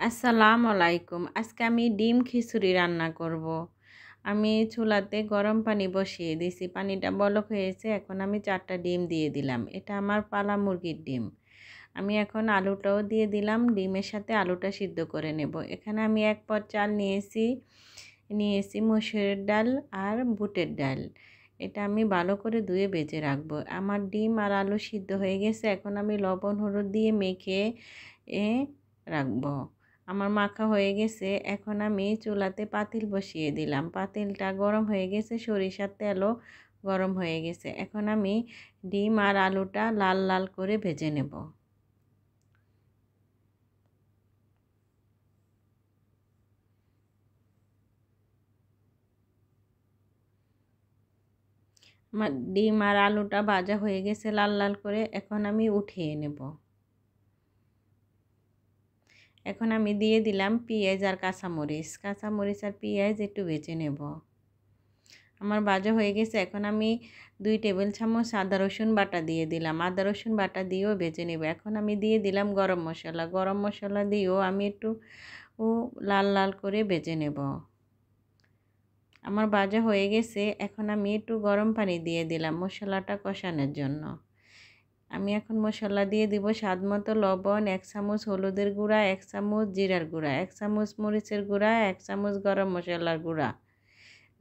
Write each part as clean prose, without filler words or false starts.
আসসালামু আলাইকুম। আজকে আমি ডিম খিচুড়ি রান্না করব। আমি চুলাতে গরম পানি বসিয়ে দিয়েছি, পানিটা বলক হয়েছে। এখন আমি 4টা ডিম দিয়ে দিলাম। এটা আমার পালা মুরগির ডিম। আমি এখন আলুটাও দিয়ে দিলাম, ডিমের সাথে আলুটা সিদ্ধ করে নেব। এখানে আমি 1 পট চাল নিয়েছি মসুরের ডাল আর বুটের ডাল। এটা আমি ভালো করে ধুয়ে ভেজে রাখবো। আমার ডিম আর আলু সিদ্ধ হয়ে গেছে। এখন আমি লবণ হলুদ দিয়ে মেখে রাখবো। আমার মাখা হয়ে গেছে। এখন আমি চুলাতে পাতিল বসিয়ে দিলাম। পাতিলটা গরম হয়ে গেছে, সরিষার তেলও গরম হয়ে গেছে। এখন আমি ডিম আর আলুটা লাল লাল করে ভেজে নেব। আমার ডিম আর আলুটা ভাজা হয়ে গেছে লাল লাল করে। এখন আমি উঠিয়ে নেব। এখন আমি দিয়ে দিলাম পেঁয়াজ আর কাঁচামরিচ আর পেঁয়াজ একটু ভেজে নেব। আমার ভাজা হয়ে গেছে। এখন আমি 2 টেবিল চামচ আদা রসুন বাটা দিয়ে দিলাম। আদা রসুন বাটা দিয়েও ভেজে নেব। এখন আমি দিয়ে দিলাম গরম মশলা দিয়েও আমি একটু লাল লাল করে ভেজে নেব। আমার ভাজা হয়ে গেছে। এখন আমি একটু গরম পানি দিয়ে দিলাম মশলাটা কষানোর জন্য। আমি এখন মশলা দিয়ে দিব স্বাদ মতো লবণ, 1 চামচ হলুদের গুঁড়া, 1 চামচ জিরার গুঁড়া, 1 চামচ মরিচের গুঁড়া, 1 চামচ গরম মশলার গুঁড়া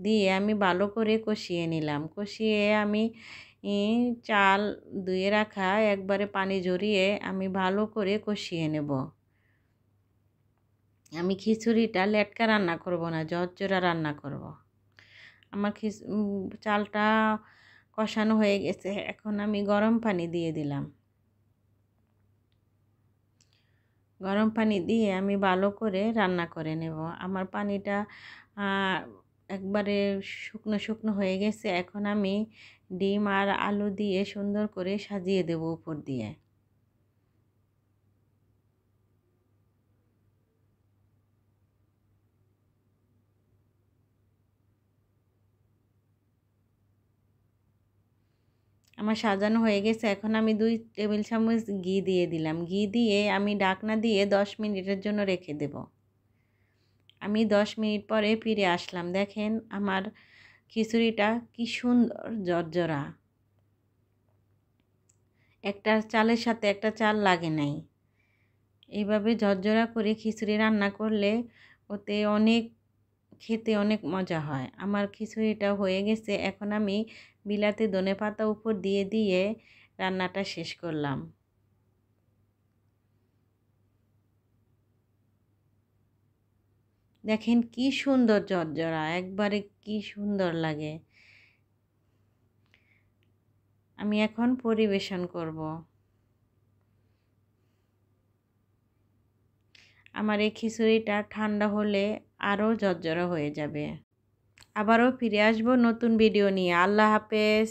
দিয়ে আমি ভালো করে কষিয়ে নিলাম। কষিয়ে আমি চাল ধুয়ে রাখা একবারে পানি ঝরিয়ে আমি ভালো করে কষিয়ে নেব। আমি খিচুড়িটা লেটকা রান্না করব না, ঝরঝরা রান্না করব। আমার চালটা কষানো হয়ে গেছে। এখন আমি গরম পানি দিয়ে দিলাম। গরম পানি দিয়ে আমি ভালো করে রান্না করে নেব। আমার পানিটা একবারে শুকনো শুকনো হয়ে গেছে। এখন আমি ডিম আর আলু দিয়ে সুন্দর করে সাজিয়ে দেব উপর দিয়ে। আমার সাজানো হয়ে গেছে। এখন আমি 2 টেবিল চামচ ঘি দিয়ে দিলাম। ঘি দিয়ে আমি ঢাকনা দিয়ে 10 মিনিটের জন্য রেখে দেব। আমি 10 মিনিট পরে ফিরে আসলাম। দেখেন আমার খিচুড়িটা কি সুন্দর ঝরঝরা। একটা চালের সাথে একটা চাল লাগে নাই। এইভাবে ঝরঝরা করে খিচুড়ি রান্না করলে ওতে খেতে অনেক মজা হয়। আমার খিচুড়িটা হয়ে গেছে। এখন আমি বিলাতি ধনেপাতা উপর দিয়ে রান্নাটা শেষ করলাম। দেখেন কি সুন্দর ঝরঝরা, একবারে কি সুন্দর লাগে। আমি এখন পরিবেশন করব। আমার এই খিচুড়িটা ঠান্ডা হলে আরও ঝরঝরা হয়ে যাবে। আবারও ফিরে আসবো নতুন ভিডিও নিয়ে। আল্লাহ হাফেজ।